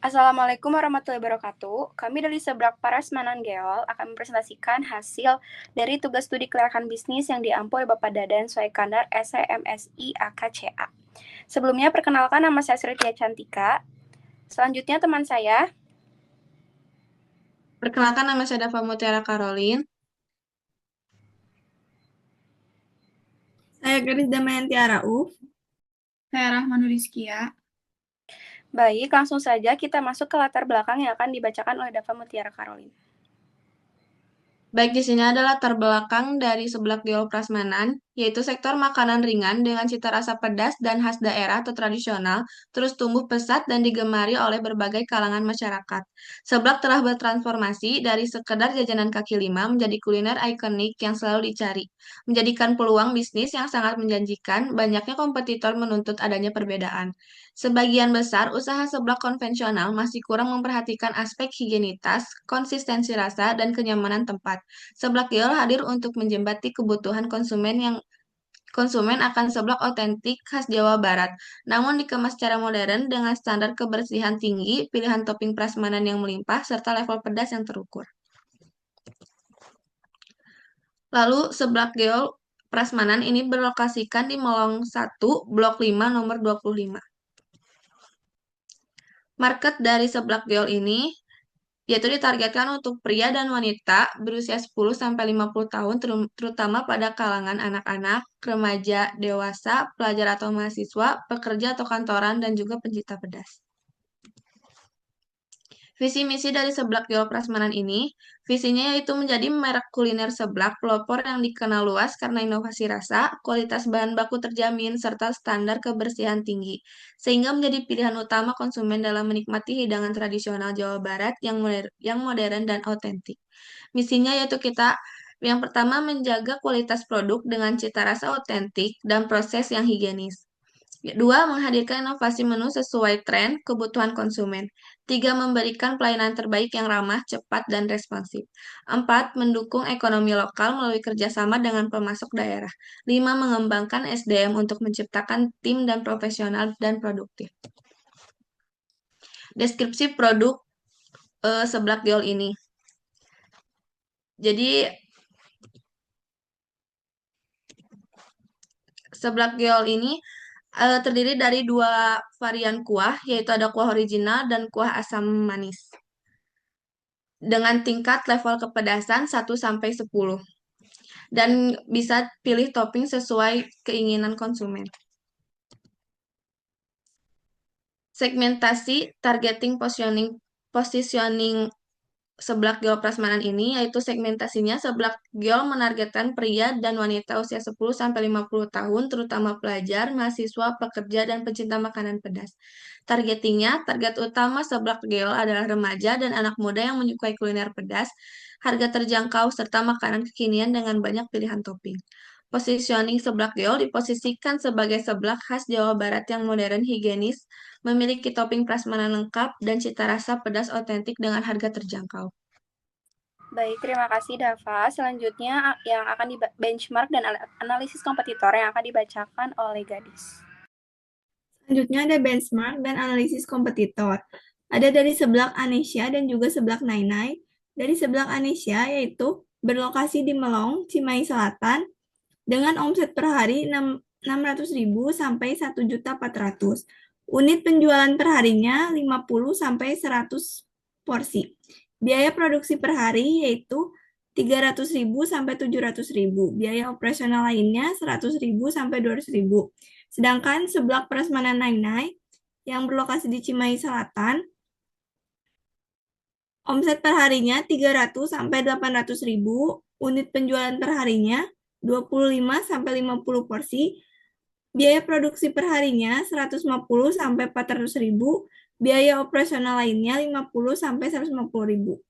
Assalamualaikum warahmatullahi wabarakatuh. Kami dari Seblak Parasmanan Geol akan mempresentasikan hasil dari tugas studi kelayakan bisnis yang diampu oleh Bapak Dadan Soekandar SEMSI AKCA. Sebelumnya perkenalkan, nama saya Sri Tia Cantika. Selanjutnya teman saya. Perkenalkan, nama saya Dava Mutiara Karolin. Saya Geris Damayanti Arauf. Saya Rahmanul Rizkia. Baik, langsung saja kita masuk ke latar belakang yang akan dibacakan oleh Dava Mutiara Karolin. Baik, di sini ada latar belakang dari Seblak Geol Prasmanan, yaitu sektor makanan ringan dengan cita rasa pedas dan khas daerah atau tradisional, terus tumbuh pesat dan digemari oleh berbagai kalangan masyarakat. Seblak telah bertransformasi dari sekedar jajanan kaki lima menjadi kuliner ikonik yang selalu dicari, menjadikan peluang bisnis yang sangat menjanjikan. Banyaknya kompetitor menuntut adanya perbedaan. Sebagian besar usaha seblak konvensional masih kurang memperhatikan aspek higienitas, konsistensi rasa, dan kenyamanan tempat. Seblak Geol hadir untuk menjembati kebutuhan konsumen akan seblak otentik khas Jawa Barat, namun dikemas secara modern dengan standar kebersihan tinggi, pilihan topping prasmanan yang melimpah, serta level pedas yang terukur. Lalu, Seblak Geol Prasmanan ini berlokasikan di Melong 1, Blok 5, nomor 25. Market dari Seblak Geol ini yaitu ditargetkan untuk pria dan wanita berusia 10-50 tahun, terutama pada kalangan anak-anak, remaja, dewasa, pelajar atau mahasiswa, pekerja atau kantoran, dan juga pencinta pedas. Visi misi dari Seblak Geol Prasmanan ini, visinya yaitu menjadi merek kuliner seblak pelopor yang dikenal luas karena inovasi rasa, kualitas bahan baku terjamin, serta standar kebersihan tinggi, sehingga menjadi pilihan utama konsumen dalam menikmati hidangan tradisional Jawa Barat yang modern dan otentik. Misinya yaitu yang pertama menjaga kualitas produk dengan cita rasa otentik dan proses yang higienis. Dua, menghadirkan inovasi menu sesuai tren kebutuhan konsumen. Tiga, memberikan pelayanan terbaik yang ramah, cepat, dan responsif. Empat, mendukung ekonomi lokal melalui kerjasama dengan pemasok daerah. Lima, mengembangkan SDM untuk menciptakan tim dan profesional dan produktif. Deskripsi produk Seblak Geol ini. Jadi, Seblak Geol ini terdiri dari dua varian kuah, yaitu ada kuah original dan kuah asam manis. Dengan tingkat level kepedasan 1-10. Dan bisa pilih topping sesuai keinginan konsumen. Segmentasi, targeting, positioning Seblak Geol Prasmanan ini, yaitu segmentasinya Seblak Geol menargetkan pria dan wanita usia 10-50 tahun, terutama pelajar, mahasiswa, pekerja, dan pecinta makanan pedas. Target utama Seblak Geol adalah remaja dan anak muda yang menyukai kuliner pedas, harga terjangkau, serta makanan kekinian dengan banyak pilihan topping. Positioning Seblak Geol diposisikan sebagai seblak khas Jawa Barat yang modern, higienis, memiliki topping prasmanan lengkap, dan cita rasa pedas otentik dengan harga terjangkau. Baik, terima kasih Dava. Selanjutnya yang akan di benchmark dan analisis kompetitor yang akan dibacakan oleh Gadis. Selanjutnya ada benchmark dan analisis kompetitor. Ada dari Seblak Anesia dan juga Seblak Nainai. Dari Seblak Anesia yaitu berlokasi di Melong, Cimahi Selatan dengan omset per hari 600.000 sampai 1.400.000. Unit penjualan per harinya 50 sampai 100 porsi. Biaya produksi per hari yaitu 300.000 sampai 700.000. Biaya operasional lainnya 100.000 sampai 200.000. Sedangkan Seblak Prasmanan Nainai yang berlokasi di Cimahi Selatan, omset per harinya 300 sampai 800.000, unit penjualan per harinya 25 sampai 50 porsi, biaya produksi per harinya 150 sampai 400.000, biaya operasional lainnya 50 sampai 150.000.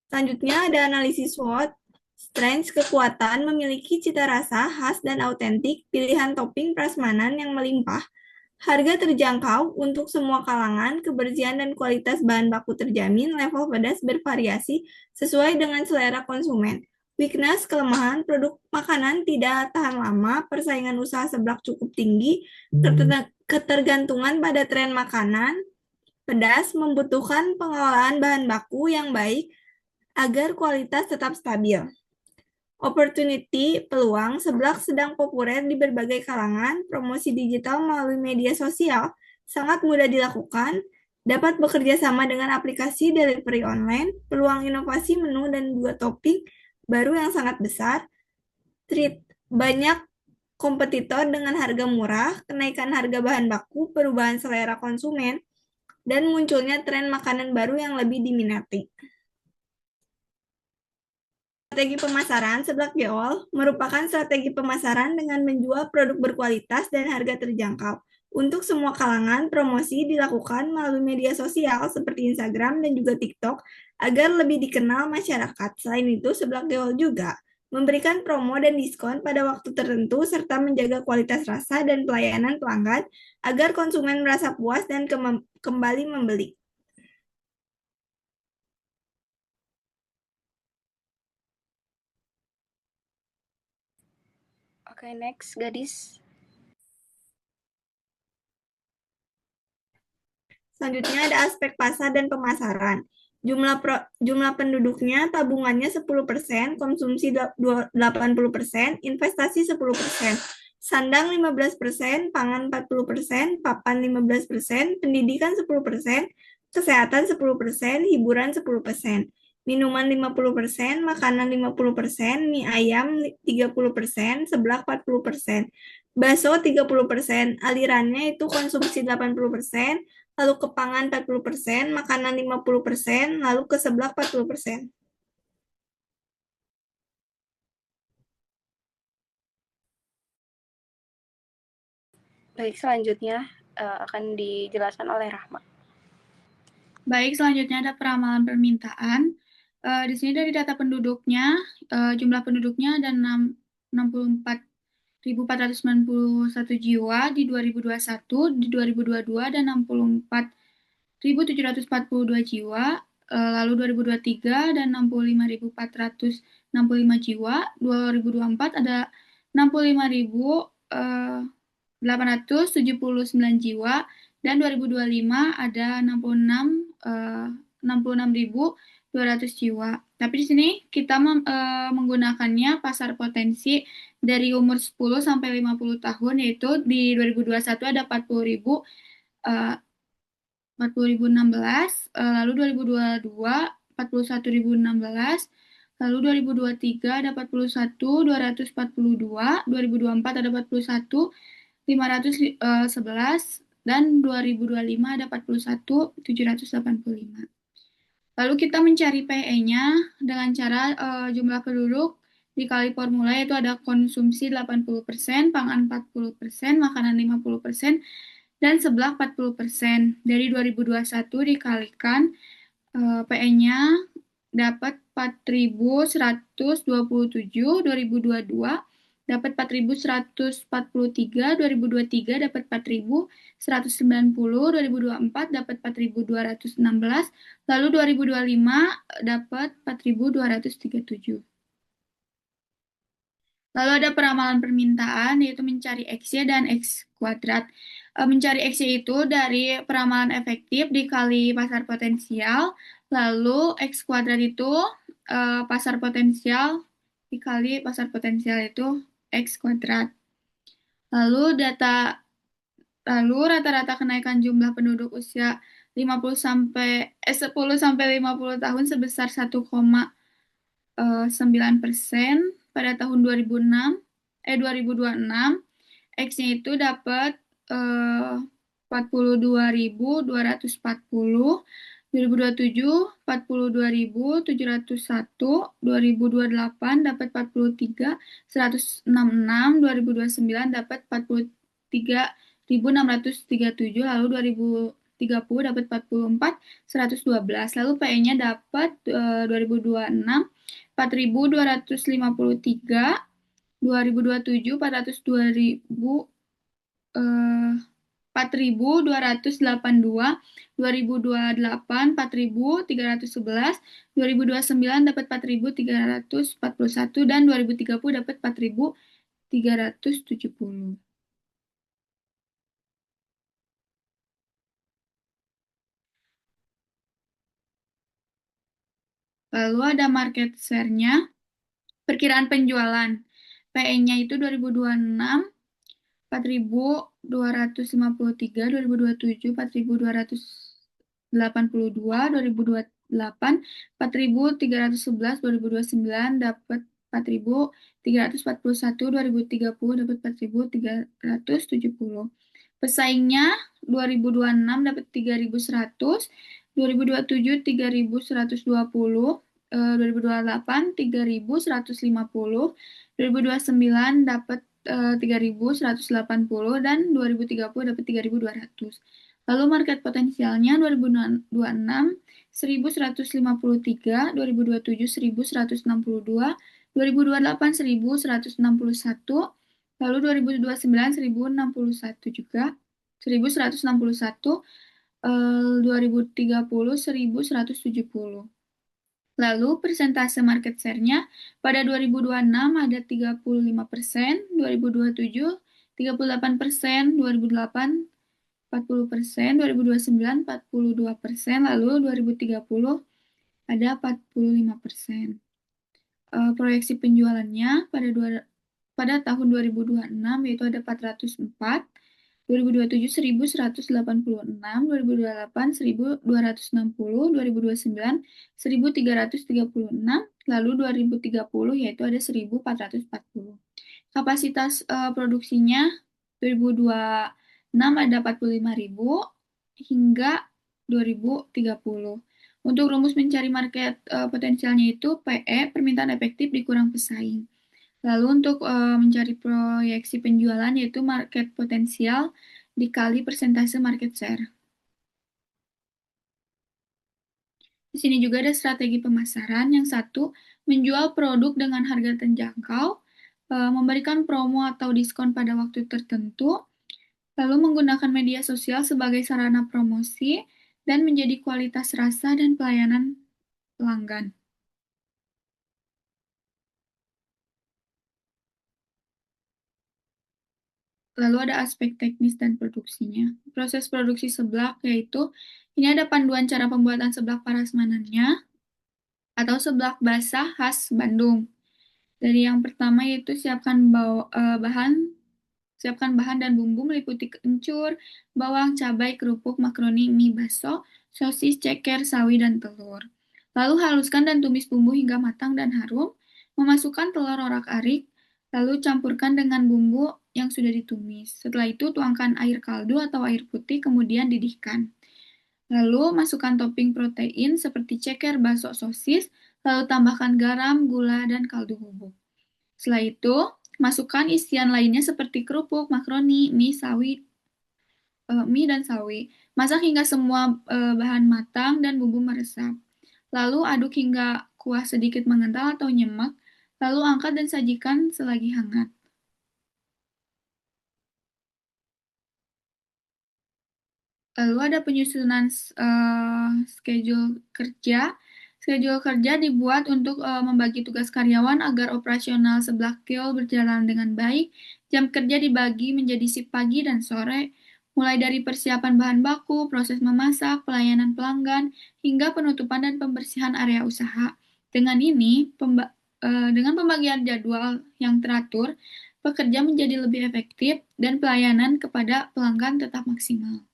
Selanjutnya ada analisis SWOT. Strengths, kekuatan, memiliki cita rasa khas dan autentik, pilihan topping prasmanan yang melimpah, harga terjangkau untuk semua kalangan, kebersihan dan kualitas bahan baku terjamin, level pedas bervariasi sesuai dengan selera konsumen. Weakness, kelemahan, produk makanan tidak tahan lama, persaingan usaha seblak cukup tinggi, Ketergantungan pada tren makanan pedas membutuhkan pengelolaan bahan baku yang baik agar kualitas tetap stabil. Opportunity, peluang, seblak sedang populer di berbagai kalangan, promosi digital melalui media sosial sangat mudah dilakukan, dapat bekerja sama dengan aplikasi delivery online, peluang inovasi menu dan juga topping baru yang sangat besar, banyak kompetitor dengan harga murah, kenaikan harga bahan baku, perubahan selera konsumen, dan munculnya tren makanan baru yang lebih diminati. Strategi pemasaran seblak geol merupakan strategi pemasaran dengan menjual produk berkualitas dan harga terjangkau. Untuk semua kalangan, promosi dilakukan melalui media sosial seperti Instagram dan juga TikTok agar lebih dikenal masyarakat. Selain itu, seblak geol juga memberikan promo dan diskon pada waktu tertentu serta menjaga kualitas rasa dan pelayanan pelanggan agar konsumen merasa puas dan kembali membeli. Oke, next, Gadis. Selanjutnya ada aspek pasar dan pemasaran. Jumlah penduduknya, tabungannya 10%, konsumsi 80%, investasi 10%, sandang 15%, pangan 40%, papan 15%, pendidikan 10%, kesehatan 10%, hiburan 10%, minuman 50%, makanan 50%, mie ayam 30%, seblak 40%, bakso 30%, alirannya itu konsumsi 80%, lalu ke pangan 40%, makanan 50%, lalu ke seblak 40%. Baik, selanjutnya akan dijelaskan oleh Rahma. Baik, selanjutnya ada peramalan permintaan. Di sini dari data penduduknya, jumlah penduduknya ada 64.491 jiwa di 2021, di 2022 ada 64.742 jiwa, lalu 2023 ada 65.465 jiwa, 2024 ada 65.879 jiwa, dan 2025 ada 66.200 jiwa. Tapi di sini kita menggunakannya pasar potensi dari umur 10 sampai 50 tahun, yaitu di 2021 ada 40.016, lalu 2022 41.016, lalu 2023 ada 41.242, 2024 ada 41.511, dan 2025 ada 41.785. Lalu kita mencari PE-nya dengan cara jumlah penduduk dikali formula, yaitu ada konsumsi 80%, pangan 40%, makanan 50%, dan seblak 40%. Dari 2021 dikalikan PE-nya dapat 4.127, 2022 dapat 4.143, 2023 dapat 4.190, 2024 dapat 4.216, lalu 2025 dapat 4.237. Lalu ada peramalan permintaan, yaitu mencari X-nya dan X kuadrat. Mencari X-nya itu dari peramalan efektif dikali pasar potensial, lalu X kuadrat itu pasar potensial dikali pasar potensial itu X kuadrat. Lalu rata-rata kenaikan jumlah penduduk usia 10 sampai 50 tahun sebesar 1,9% pada tahun 2026, X-nya itu dapat 42.240, 2027 42.701, 2028 dapat 43.166, 2029 dapat 43.637, lalu 2030 dapat 44.112, lalu PE-nya dapat 2026 4.253, 2027 4.282, 2028 4.311, 2029 dapat 4.341, dan 2030 dapat 4.370. Lalu ada market share-nya, perkiraan penjualan. PE-nya itu 2026 4.253, 2027 4.282, 2028 4.311, 2029 dapat 4.341, 2030 dapat 4.370. Pesaingnya 2026 dapat 3.100, 2027 3.120, 2028 3.150, 2029 dapat 3.180 dan 2030 dapat 3.200. Lalu market potensialnya 2026 1.153, 2027 1.162, 2028 1.161, lalu 2029 1.061 juga, 1.161, 2030 1.170. Lalu persentase market share-nya pada 2026 ada 35%, 2027 38%, 2008 40%, 2029 42%, lalu 2030 ada 45%. Proyeksi penjualannya pada tahun 2026 yaitu ada 404, 2027 1.186, 2028 1.260, 2029 1.336, lalu 2030 yaitu ada 1.440. Kapasitas produksinya 2026 ada 45.000 hingga 2030. Untuk rumus mencari market potensialnya itu PE, permintaan efektif dikurang pesaing. Lalu untuk mencari proyeksi penjualan yaitu market potensial dikali persentase market share. Di sini juga ada strategi pemasaran. Yang satu, menjual produk dengan harga terjangkau, memberikan promo atau diskon pada waktu tertentu, lalu menggunakan media sosial sebagai sarana promosi, dan menjadi kualitas rasa dan pelayanan pelanggan. Lalu ada aspek teknis dan produksinya. Proses produksi seblak yaitu ini ada panduan cara pembuatan seblak prasmanannya atau seblak basah khas Bandung. Dari yang pertama yaitu siapkan bahan dan bumbu meliputi kencur, bawang, cabai, kerupuk, makaroni, mie, bakso, sosis, ceker, sawi, dan telur. Lalu haluskan dan tumis bumbu hingga matang dan harum. Memasukkan telur orak-arik, lalu campurkan dengan bumbu yang sudah ditumis. Setelah itu tuangkan air kaldu atau air putih, kemudian didihkan. Lalu masukkan topping protein seperti ceker, bakso, sosis, lalu tambahkan garam, gula, dan kaldu bubuk. Setelah itu, masukkan isian lainnya seperti kerupuk, makaroni, mie dan sawi. Masak hingga semua bahan matang dan bumbu meresap. Lalu aduk hingga kuah sedikit mengental atau nyemek, lalu angkat dan sajikan selagi hangat. Lalu ada penyusunan schedule kerja. Schedule kerja dibuat untuk membagi tugas karyawan agar operasional seblak kiol berjalan dengan baik. Jam kerja dibagi menjadi shift pagi dan sore, mulai dari persiapan bahan baku, proses memasak, pelayanan pelanggan, hingga penutupan dan pembersihan area usaha. Dengan ini, dengan pembagian jadwal yang teratur, pekerja menjadi lebih efektif dan pelayanan kepada pelanggan tetap maksimal.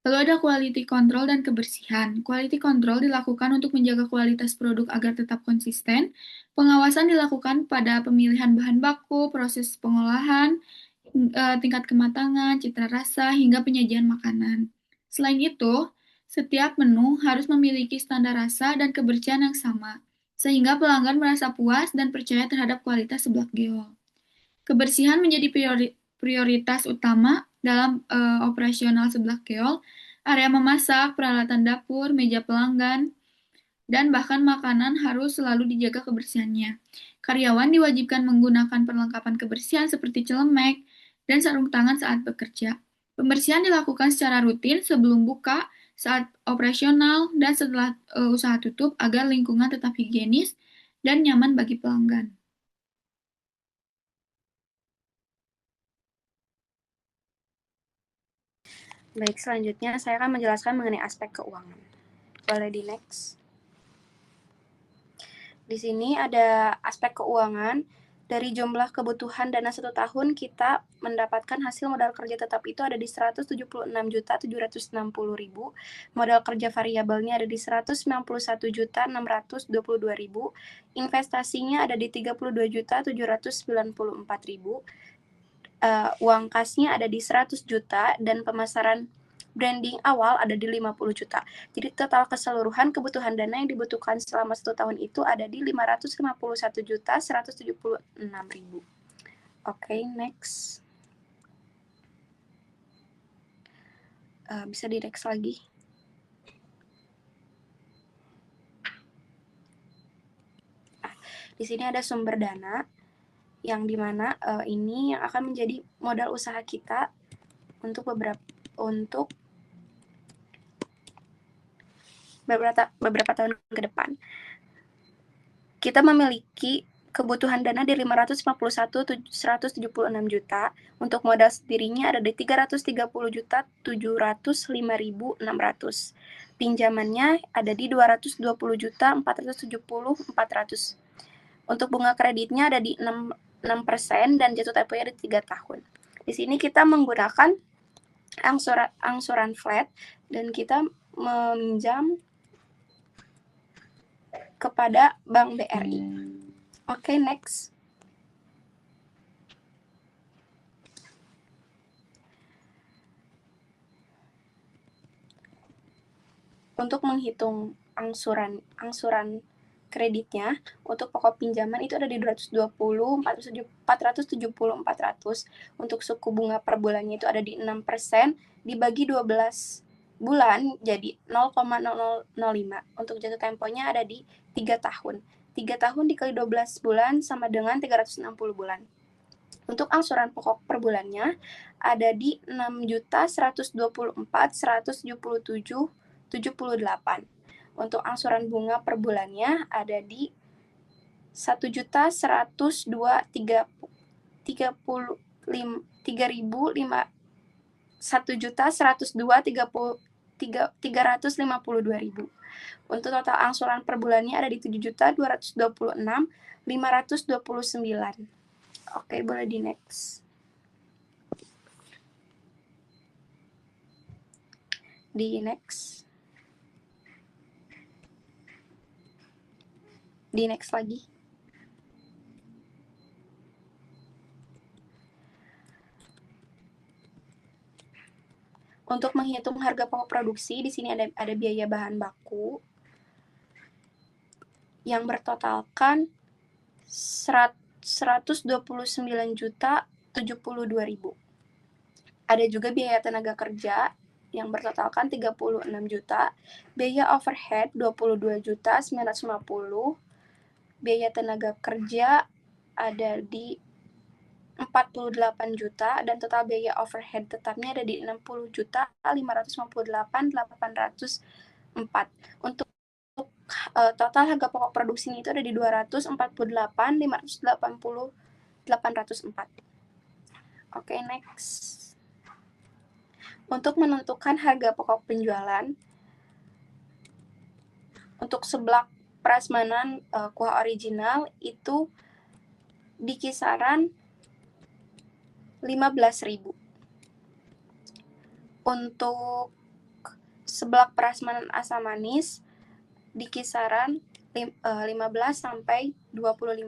Lalu ada quality control dan kebersihan. Quality control dilakukan untuk menjaga kualitas produk agar tetap konsisten. Pengawasan dilakukan pada pemilihan bahan baku, proses pengolahan, tingkat kematangan, citra rasa, hingga penyajian makanan. Selain itu, setiap menu harus memiliki standar rasa dan kebersihan yang sama, sehingga pelanggan merasa puas dan percaya terhadap kualitas seblak geol. Kebersihan menjadi prioritas utama dalam operasional seblak keol, area memasak, peralatan dapur, meja pelanggan, dan bahkan makanan harus selalu dijaga kebersihannya. Karyawan diwajibkan menggunakan perlengkapan kebersihan seperti celemek dan sarung tangan saat bekerja. Pembersihan dilakukan secara rutin sebelum buka, saat operasional, dan setelah usaha tutup agar lingkungan tetap higienis dan nyaman bagi pelanggan. Baik, selanjutnya saya akan menjelaskan mengenai aspek keuangan. Boleh di next. Di sini ada aspek keuangan. Dari jumlah kebutuhan dana 1 tahun, kita mendapatkan hasil modal kerja tetap itu ada di 176.760.000. Modal kerja variabelnya ada di 191.622.000. Investasinya ada di 32.794.000. Uang kasnya ada di 100 juta dan pemasaran branding awal ada di 50 juta. Jadi total keseluruhan kebutuhan dana yang dibutuhkan selama 1 tahun itu ada di 551.176.000. Oke, next. Bisa di next lagi. Di sini ada sumber dana yang dimana ini yang akan menjadi modal usaha kita untuk beberapa tahun ke depan. Kita memiliki kebutuhan dana di 551.176 juta. Untuk modal sendirinya ada di 330.705.600. Pinjamannya ada di 220.470.400. Untuk bunga kreditnya ada di 6% dan jatuh temponya ada 3 tahun. Di sini kita menggunakan angsuran flat dan kita meminjam kepada Bank BRI. Oke, next. Untuk menghitung angsuran kreditnya, untuk pokok pinjaman itu ada di 220, 470, 400. Untuk suku bunga per bulannya itu ada di 6%, dibagi 12 bulan jadi 0,0005. Untuk jatuh temponya ada di 3 tahun. 3 tahun dikali 12 bulan sama dengan 360 bulan. Untuk angsuran pokok per bulannya ada di 6.124.177.78. Untuk angsuran bunga per bulannya ada di 1.102.352.000. Untuk total angsuran per bulannya ada di 7.226.529. Oke, boleh di next. Di next. Di next lagi. Untuk menghitung harga pokok produksi, di sini ada biaya bahan baku yang bertotalkan 129.072.000. Ada juga biaya tenaga kerja yang bertotalkan 36 juta, biaya overhead 22.950, biaya tenaga kerja ada di 48 juta dan total biaya overhead tetapnya ada di 60.558.804. Untuk total harga pokok produksinya itu ada di 248.580.804. Oke, next. Untuk menentukan harga pokok penjualan untuk seblak prasmanan kuah original itu di kisaran 15.000. Untuk seblak prasmanan asam manis di kisaran 15 sampai 25.000.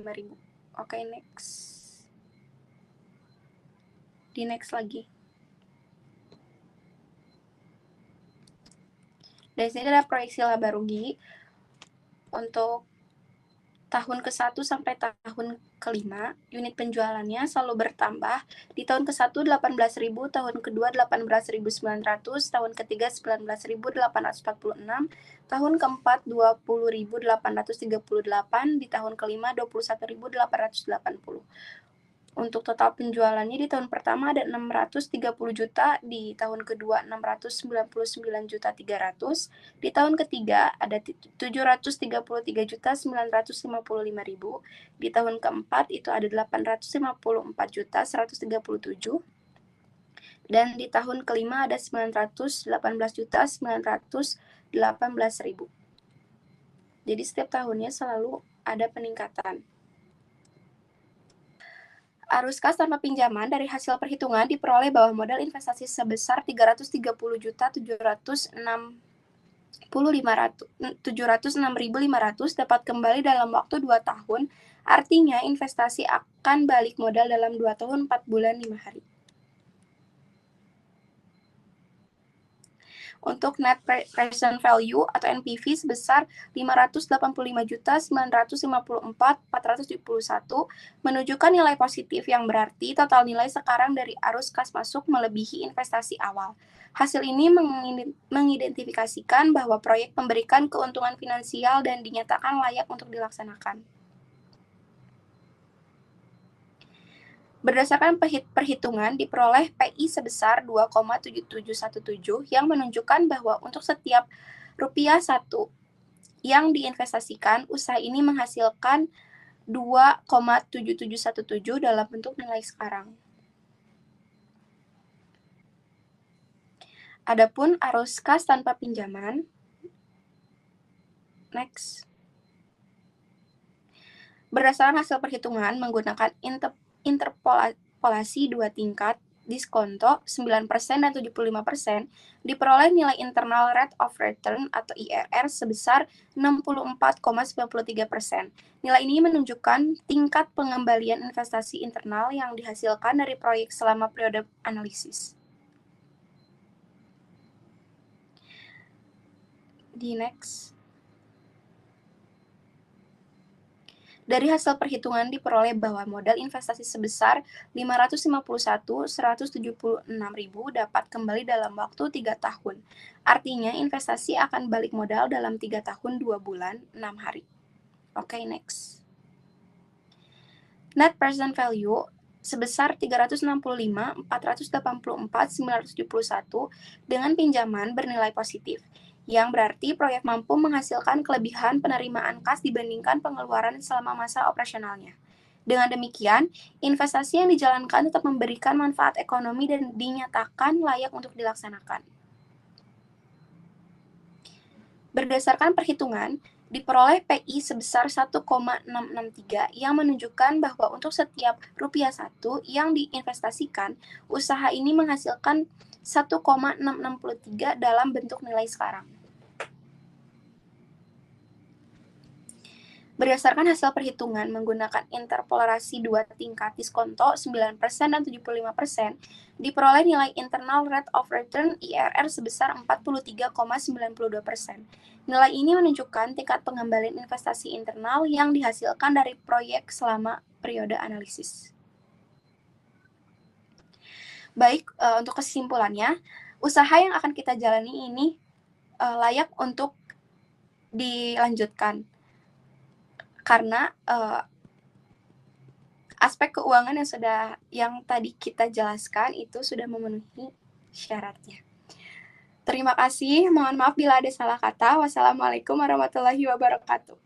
Oke, next. Di next lagi. Dari sini ada proyeksi laba rugi untuk tahun ke-1 sampai tahun ke-5, unit penjualannya selalu bertambah. Di tahun ke-1 18.000, tahun ke-2 18.900, tahun ke-3 19.846, tahun ke-4 20.838, di tahun ke-5 21.880. Untuk total penjualannya di tahun pertama ada 630 juta, di tahun kedua 699 juta 300, di tahun ketiga ada 733 juta 955.000, di tahun keempat itu ada 854 juta 137, Dan di tahun kelima ada 918.918.000. Jadi setiap tahunnya selalu ada peningkatan. Arus kas tanpa pinjaman dari hasil perhitungan diperoleh bahwa modal investasi sebesar 330.706.500 dapat kembali dalam waktu 2 tahun. Artinya investasi akan balik modal dalam 2 tahun 4 bulan 5 hari. Untuk net present value atau NPV sebesar 585.954.471 menunjukkan nilai positif yang berarti total nilai sekarang dari arus kas masuk melebihi investasi awal. Hasil ini mengidentifikasikan bahwa proyek memberikan keuntungan finansial dan dinyatakan layak untuk dilaksanakan. Berdasarkan perhitungan, diperoleh PI sebesar 2,7717 yang menunjukkan bahwa untuk setiap rupiah 1 yang diinvestasikan, usaha ini menghasilkan 2,7717 dalam bentuk nilai sekarang. Adapun arus kas tanpa pinjaman, next. Berdasarkan hasil perhitungan menggunakan interpolasi 2 tingkat, diskonto 9% dan 75%, diperoleh nilai internal rate of return atau IRR sebesar 64,93%. Nilai ini menunjukkan tingkat pengembalian investasi internal yang dihasilkan dari proyek selama periode analisis. Di next. Dari hasil perhitungan diperoleh bahwa modal investasi sebesar 551.176.000 dapat kembali dalam waktu 3 tahun. Artinya investasi akan balik modal dalam 3 tahun 2 bulan 6 hari. Oke, next. Net present value sebesar 365.484.971 dengan pinjaman bernilai positif, yang berarti proyek mampu menghasilkan kelebihan penerimaan kas dibandingkan pengeluaran selama masa operasionalnya. Dengan demikian, investasi yang dijalankan tetap memberikan manfaat ekonomi dan dinyatakan layak untuk dilaksanakan. Berdasarkan perhitungan, diperoleh PI sebesar 1,663 yang menunjukkan bahwa untuk setiap rupiah 1 yang diinvestasikan, usaha ini menghasilkan 1,663 dalam bentuk nilai sekarang. Berdasarkan hasil perhitungan menggunakan interpolasi 2 tingkat, diskonto 9% dan 75%, diperoleh nilai internal rate of return IRR sebesar 43,92%. Nilai ini menunjukkan tingkat pengembalian investasi internal yang dihasilkan dari proyek selama periode analisis. Baik, untuk kesimpulannya, usaha yang akan kita jalani ini layak untuk dilanjutkan karena aspek keuangan yang tadi kita jelaskan itu sudah memenuhi syaratnya. Terima kasih, mohon maaf bila ada salah kata. Wassalamualaikum warahmatullahi wabarakatuh.